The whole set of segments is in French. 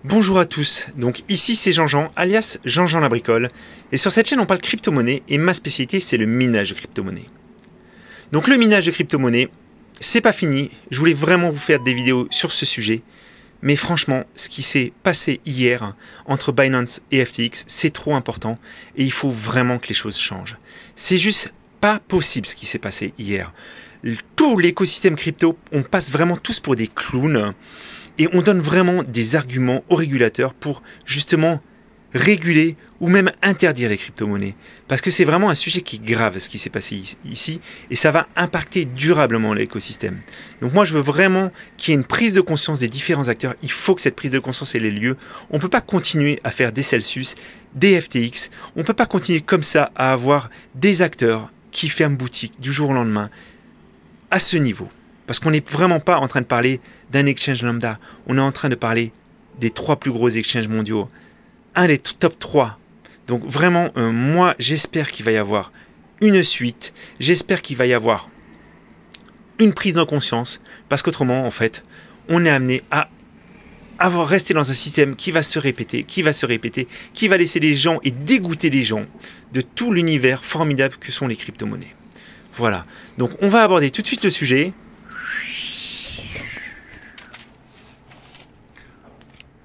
Bonjour à tous, donc ici c'est Jean-Jean, alias Jean-Jean la bricole, et sur cette chaîne on parle crypto-monnaie, et ma spécialité c'est le minage de crypto-monnaie. Donc le minage de crypto-monnaie, c'est pas fini, je voulais vraiment vous faire des vidéos sur ce sujet, mais franchement, ce qui s'est passé hier entre Binance et FTX, c'est trop important, et il faut vraiment que les choses changent. C'est juste pas possible ce qui s'est passé hier. Tout l'écosystème crypto, on passe vraiment tous pour des clowns, et on donne vraiment des arguments aux régulateurs pour justement réguler ou même interdire les crypto-monnaies. Parce que c'est vraiment un sujet qui est grave ce qui s'est passé ici et ça va impacter durablement l'écosystème. Donc moi je veux vraiment qu'il y ait une prise de conscience des différents acteurs. Il faut que cette prise de conscience ait lieu. On ne peut pas continuer à faire des Celsius, des FTX. On ne peut pas continuer comme ça à avoir des acteurs qui ferment boutique du jour au lendemain à ce niveau. Parce qu'on n'est vraiment pas en train de parler d'un exchange lambda. On est en train de parler des 3 plus gros exchanges mondiaux. Un des top 3. Donc vraiment, moi, j'espère qu'il va y avoir une suite. J'espère qu'il va y avoir une prise en conscience. Parce qu'autrement, en fait, on est amené à rester dans un système qui va se répéter, qui va laisser les gens et dégoûter les gens de tout l'univers formidable que sont les crypto-monnaies. Voilà. Donc on va aborder tout de suite le sujet.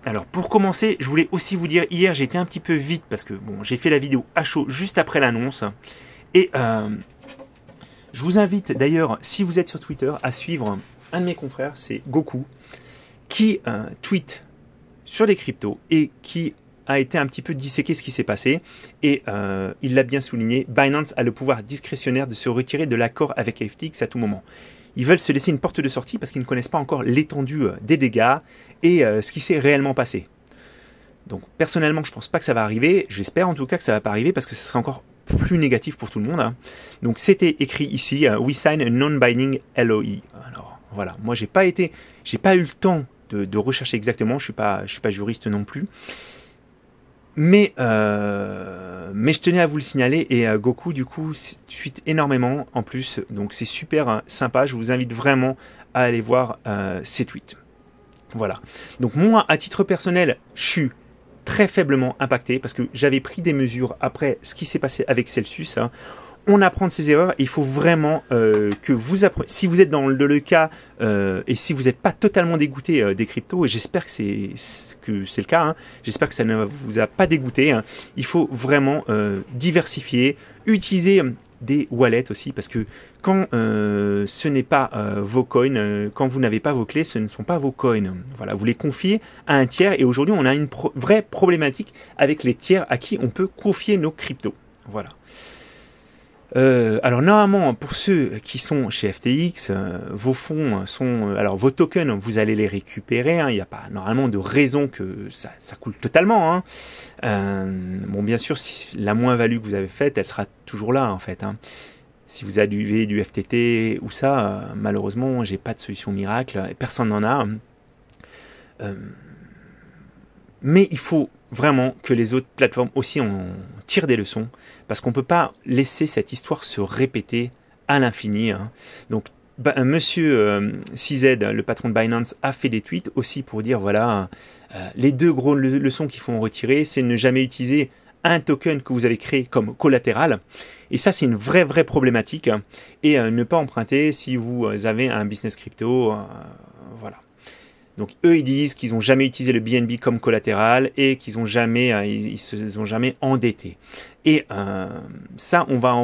Alors pour commencer, je voulais aussi vous dire, hier j'ai été un petit peu vite parce que bon, j'ai fait la vidéo à chaud juste après l'annonce. Et je vous invite d'ailleurs, si vous êtes sur Twitter, à suivre un de mes confrères, c'est Goku, qui tweet sur les cryptos et qui a été un petit peu disséqué ce qui s'est passé. Et il l'a bien souligné, Binance a le pouvoir discrétionnaire de se retirer de l'accord avec FTX à tout moment. Ils veulent se laisser une porte de sortie parce qu'ils ne connaissent pas encore l'étendue des dégâts et ce qui s'est réellement passé. Donc personnellement, je ne pense pas que ça va arriver. J'espère en tout cas que ça ne va pas arriver parce que ce serait encore plus négatif pour tout le monde. Hein. Donc c'était écrit ici, We sign a non-binding LOI. Alors voilà, moi j'ai pas eu le temps de rechercher exactement, je suis pas juriste non plus. Mais je tenais à vous le signaler et Goku du coup tweet énormément en plus, donc c'est super sympa, je vous invite vraiment à aller voir ses tweets. Voilà, donc moi à titre personnel, je suis très faiblement impacté parce que j'avais pris des mesures après ce qui s'est passé avec Celsius. Hein. On apprend de ses erreurs et il faut vraiment que vous appreniez. Si vous êtes dans le cas et si vous n'êtes pas totalement dégoûté des cryptos, et j'espère que c'est le cas, hein, j'espère que ça ne vous a pas dégoûté, hein, il faut vraiment diversifier, utiliser des wallets aussi, parce que quand ce n'est pas vos coins, quand vous n'avez pas vos clés, ce ne sont pas vos coins. Voilà, vous les confiez à un tiers et aujourd'hui on a une vraie problématique avec les tiers à qui on peut confier nos cryptos. Voilà. Alors normalement, pour ceux qui sont chez FTX, vos fonds sont... alors vos tokens, vous allez les récupérer. Hein, il n'y a pas normalement de raison que ça coule totalement. Hein. Bon, bien sûr, si la moins-value que vous avez faite, elle sera toujours là en fait. Hein. Si vous avez du FTT ou ça, malheureusement, j'ai pas de solution miracle. Et personne n'en a. Mais il faut vraiment que les autres plateformes aussi en tirent des leçons, parce qu'on ne peut pas laisser cette histoire se répéter à l'infini. Hein. Donc, monsieur CZ, le patron de Binance, a fait des tweets aussi pour dire, voilà, les deux gros leçons qu'il faut en retirer, c'est ne jamais utiliser un token que vous avez créé comme collatéral. Et ça, c'est une vraie problématique. Hein. Et ne pas emprunter si vous avez un business crypto. Voilà. Donc eux, ils disent qu'ils n'ont jamais utilisé le BNB comme collatéral et qu'ils n'ont jamais, ils se sont jamais endettés. Et ça, on va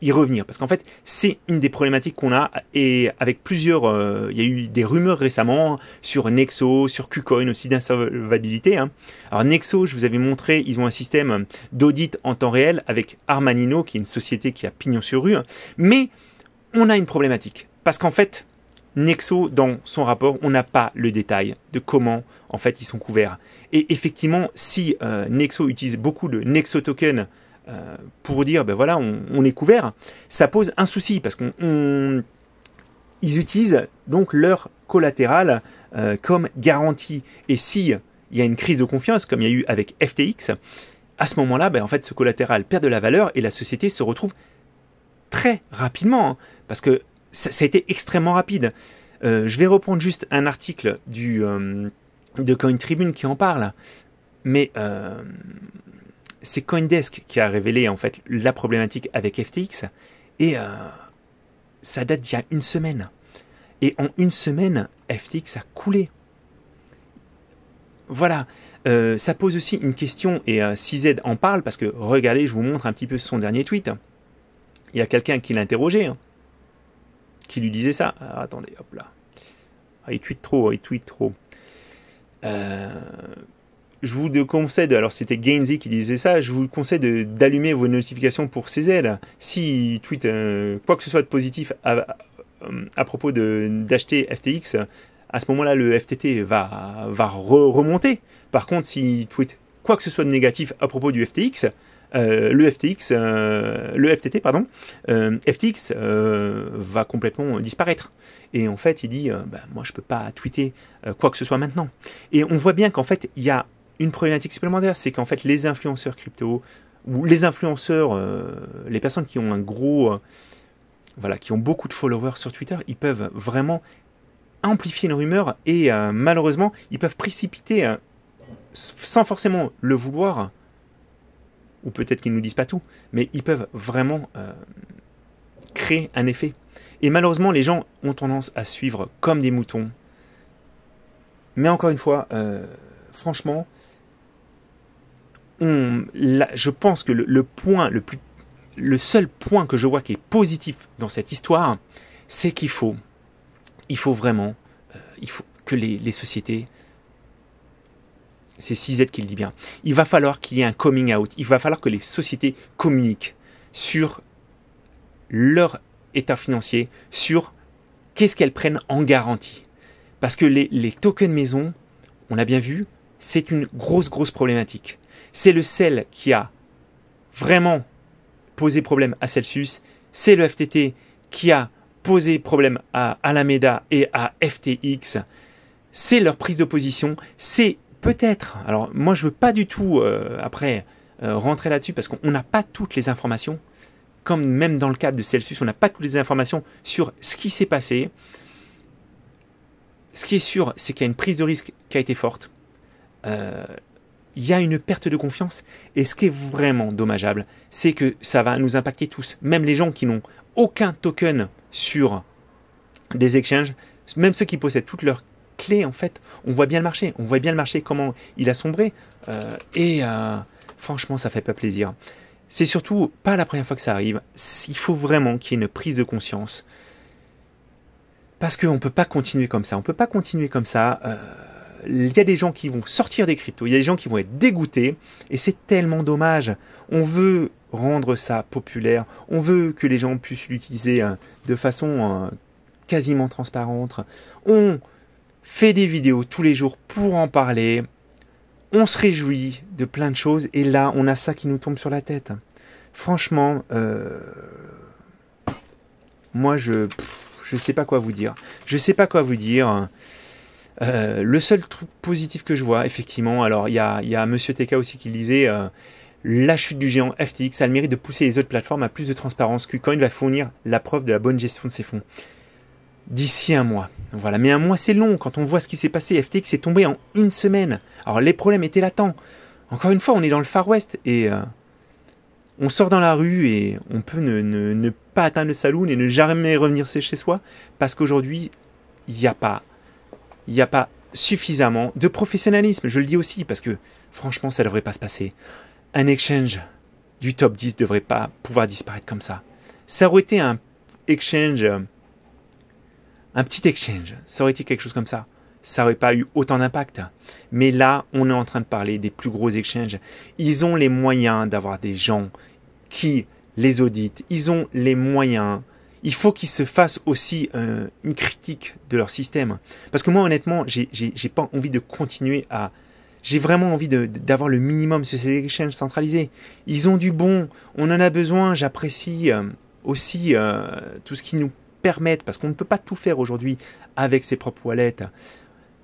y revenir parce qu'en fait, c'est une des problématiques qu'on a et avec plusieurs, il y a eu des rumeurs récemment sur Nexo, sur KuCoin aussi d'insolvabilité. Hein. Alors Nexo, je vous avais montré, ils ont un système d'audit en temps réel avec Armanino, qui est une société qui a pignon sur rue. Hein. Mais on a une problématique parce qu'en fait, Nexo, dans son rapport, on n'a pas le détail de comment, en fait, ils sont couverts. Et effectivement, si Nexo utilise beaucoup de Nexo token pour dire, ben voilà, on est couvert, ça pose un souci parce qu'ils utilisent donc leur collatéral comme garantie. Et si il y a une crise de confiance, comme il y a eu avec FTX, à ce moment-là, ben, en fait, ce collatéral perd de la valeur et la société se retrouve très rapidement, hein, parce que ça a été extrêmement rapide. Je vais reprendre juste un article du de CoinTribune qui en parle, mais c'est CoinDesk qui a révélé en fait la problématique avec FTX, et ça date d'il y a une semaine. Et en une semaine, FTX a coulé. Voilà, ça pose aussi une question, et CZ en parle, parce que regardez, je vous montre un petit peu son dernier tweet. Il y a quelqu'un qui l'a interrogé, hein, qui lui disait ça. Alors, attendez, hop là. Ah, il tweet trop, il tweet trop. Je vous conseille, alors c'était Gainsy qui disait ça, je vous conseille d'allumer vos notifications pour CZ. S'il tweet quoi que ce soit de positif à propos d'acheter FTX, à ce moment-là, le FTT va remonter. Par contre, s'il tweet quoi que ce soit de négatif à propos du FTX, le FTT, pardon, FTX va complètement disparaître. Et en fait, il dit, moi, je peux pas tweeter quoi que ce soit maintenant. Et on voit bien qu'en fait, il y a une problématique supplémentaire, c'est qu'en fait, les influenceurs crypto, ou les influenceurs, les personnes qui ont un gros, voilà, qui ont beaucoup de followers sur Twitter, ils peuvent vraiment amplifier une rumeur, et malheureusement, ils peuvent précipiter, sans forcément le vouloir, ou peut-être qu'ils ne nous disent pas tout, mais ils peuvent vraiment créer un effet. Et malheureusement, les gens ont tendance à suivre comme des moutons. Mais encore une fois, franchement, je pense que le seul point que je vois qui est positif dans cette histoire, c'est qu'il faut vraiment, il faut que les sociétés, c'est CZ qui le dit bien, il va falloir qu'il y ait un coming out, il va falloir que les sociétés communiquent sur leur état financier, sur qu'est-ce qu'elles prennent en garantie. Parce que les tokens maison, on l'a bien vu, c'est une grosse problématique. C'est le sel qui a vraiment posé problème à Celsius, c'est le FTT qui a posé problème à Alameda et à FTX, c'est leur prise de position, c'est peut-être, alors moi je veux pas du tout rentrer là-dessus parce qu'on n'a pas toutes les informations, comme même dans le cadre de Celsius, on n'a pas toutes les informations sur ce qui s'est passé. Ce qui est sûr, c'est qu'il y a une prise de risque qui a été forte. Il y a une perte de confiance. Et ce qui est vraiment dommageable, c'est que ça va nous impacter tous. Même les gens qui n'ont aucun token sur des exchanges, même ceux qui possèdent toutes leurs clés, en fait, on voit bien le marché. On voit bien le marché, comment il a sombré. Franchement, ça fait pas plaisir. C'est surtout pas la première fois que ça arrive. Il faut vraiment qu'il y ait une prise de conscience. Parce qu'on ne peut pas continuer comme ça. On ne peut pas continuer comme ça. Il y a des gens qui vont sortir des cryptos. Il y a des gens qui vont être dégoûtés. Et c'est tellement dommage. On veut rendre ça populaire. On veut que les gens puissent l'utiliser de façon quasiment transparente. On fait des vidéos tous les jours pour en parler. On se réjouit de plein de choses. Et là, on a ça qui nous tombe sur la tête. Franchement, moi, je sais pas quoi vous dire. Je sais pas quoi vous dire. Le seul truc positif que je vois, effectivement, alors il y a Monsieur TK aussi qui le disait, la chute du géant FTX a le mérite de pousser les autres plateformes à plus de transparence. KuCoin va fournir la preuve de la bonne gestion de ses fonds. D'ici un mois. Voilà, mais un mois c'est long. Quand on voit ce qui s'est passé, FTX est tombé en une semaine. Alors les problèmes étaient latents. Encore une fois, on est dans le Far West et on sort dans la rue et on peut ne pas atteindre le saloon et ne jamais revenir chez soi parce qu'aujourd'hui, il n'y a pas suffisamment de professionnalisme. Je le dis aussi parce que franchement, ça ne devrait pas se passer. Un exchange du top 10 ne devrait pas pouvoir disparaître comme ça. Ça aurait été un exchange, un petit exchange, ça aurait été quelque chose comme ça. Ça n'aurait pas eu autant d'impact. Mais là, on est en train de parler des plus gros exchanges. Ils ont les moyens d'avoir des gens qui les auditent. Ils ont les moyens. Il faut qu'ils se fassent aussi une critique de leur système. Parce que moi, honnêtement, j'ai pas envie de continuer à... J'ai vraiment envie d'avoir le minimum sur ces exchanges centralisés. Ils ont du bon. On en a besoin. J'apprécie aussi tout ce qu'ils nous permettent. Parce qu'on ne peut pas tout faire aujourd'hui avec ses propres wallets.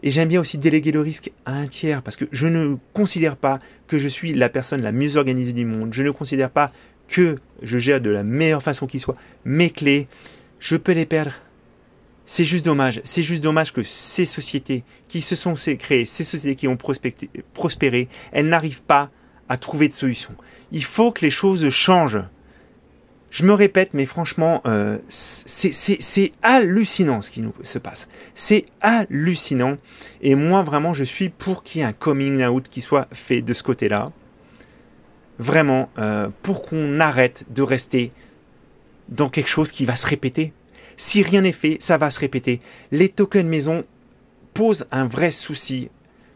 Et j'aime bien aussi déléguer le risque à un tiers, parce que je ne considère pas que je suis la personne la mieux organisée du monde. Je ne considère pas que je gère de la meilleure façon qui soit mes clés. Je peux les perdre C'est juste dommage que ces sociétés qui se sont créées, ces sociétés qui ont prospéré, elles n'arrivent pas à trouver de solution. Il faut que les choses changent. Je me répète, mais franchement, c'est hallucinant ce qui nous se passe. C'est hallucinant. Et moi, vraiment, je suis pour qu'il y ait un coming out qui soit fait de ce côté-là. Vraiment, pour qu'on arrête de rester dans quelque chose qui va se répéter. Si rien n'est fait, ça va se répéter. Les tokens maison posent un vrai souci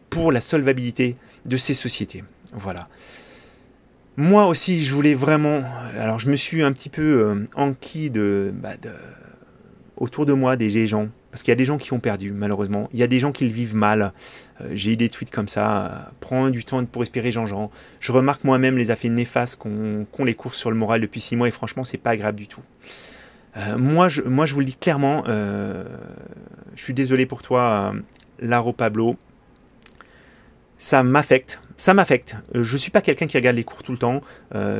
pour la solvabilité de ces sociétés. Voilà. Moi aussi, je voulais vraiment... Alors, je me suis un petit peu enquis autour de moi des gens. Parce qu'il y a des gens qui ont perdu, malheureusement. Il y a des gens qui le vivent mal. J'ai eu des tweets comme ça. Prends du temps pour respirer, Jean-Jean. Je remarque moi-même les effets néfastes qu'ont les courses sur le moral depuis 6 mois. Et franchement, c'est pas agréable du tout. Moi, je vous le dis clairement. Je suis désolé pour toi, Laro Pablo. Ça m'affecte. Ça m'affecte. Je suis pas quelqu'un qui regarde les cours tout le temps.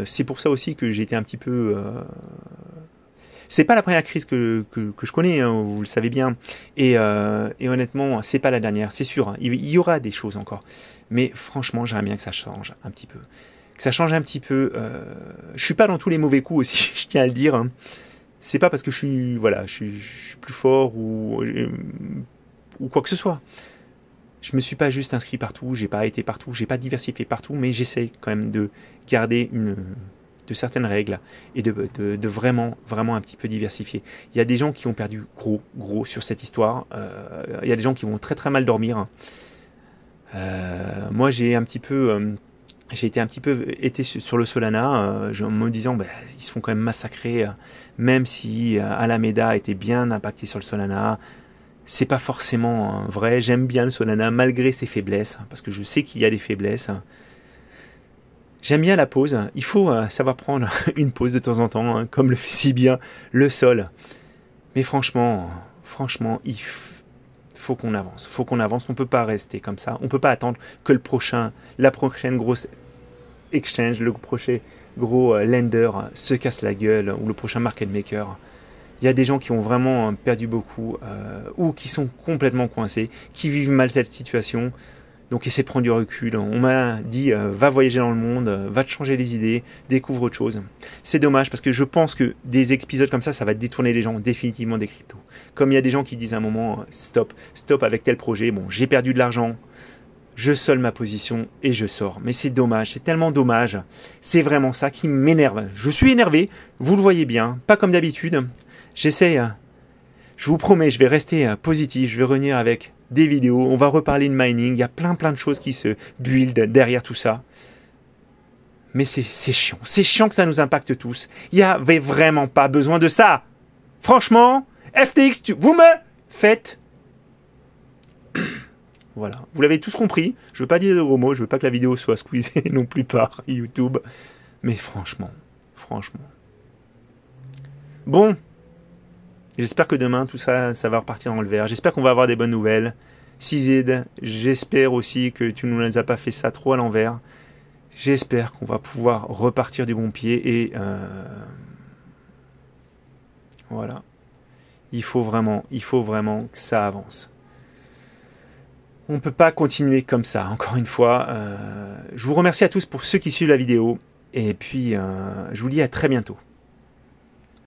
C'est pour ça aussi que j'ai été un petit peu... C'est pas la première crise que je connais, hein, vous le savez bien. Et honnêtement, c'est pas la dernière, c'est sûr. Hein, il y aura des choses encore. Mais franchement, j'aimerais bien que ça change un petit peu. Que ça change un petit peu. Je suis pas dans tous les mauvais coups aussi, je tiens à le dire. Hein. C'est pas parce que je suis plus fort ou quoi que ce soit. Je me suis pas juste inscrit partout, j'ai pas été partout, j'ai pas diversifié partout, mais j'essaie quand même de garder de certaines règles et de vraiment un petit peu diversifier. Il y a des gens qui ont perdu gros sur cette histoire. Il y a des gens qui vont très mal dormir. Moi, j'ai été un petit peu sur le Solana, en me disant ils se font quand même massacrer, même si Alameda a été bien impacté sur le Solana. C'est pas forcément vrai. J'aime bien le Solana malgré ses faiblesses, parce que je sais qu'il y a des faiblesses. J'aime bien la pause. Il faut savoir prendre une pause de temps en temps, hein, comme le fait si bien le sol. Mais franchement, il faut qu'on avance. Faut qu'on avance. On peut pas rester comme ça. On peut pas attendre que la prochaine grosse exchange, le prochain gros lender se casse la gueule, ou le prochain market maker. Il y a des gens qui ont vraiment perdu beaucoup, ou qui sont complètement coincés, qui vivent mal cette situation. Donc essaie de prendre du recul. On m'a dit va voyager dans le monde, va te changer les idées, découvre autre chose. C'est dommage parce que je pense que des épisodes comme ça va détourner les gens définitivement des cryptos. Comme il y a des gens qui disent à un moment stop avec tel projet, bon j'ai perdu de l'argent, je solde ma position et je sors. Mais c'est dommage, c'est tellement dommage. C'est vraiment ça qui m'énerve. Je suis énervé, vous le voyez bien, pas comme d'habitude. J'essaie, je vous promets, je vais rester positif, je vais revenir avec des vidéos, on va reparler de mining, il y a plein de choses qui se build derrière tout ça. Mais c'est chiant que ça nous impacte tous. Il n'y avait vraiment pas besoin de ça. Franchement, FTX, vous me faites... Voilà, vous l'avez tous compris, je ne veux pas dire de gros mots, je ne veux pas que la vidéo soit squeezée non plus par YouTube. Mais franchement. Bon. J'espère que demain, tout ça, ça va repartir dans le vert. J'espère qu'on va avoir des bonnes nouvelles. CZ, j'espère aussi que tu ne nous as pas fait ça trop à l'envers. J'espère qu'on va pouvoir repartir du bon pied. Et voilà. Il faut vraiment que ça avance. On ne peut pas continuer comme ça, encore une fois. Je vous remercie à tous pour ceux qui suivent la vidéo. Et puis, je vous dis à très bientôt.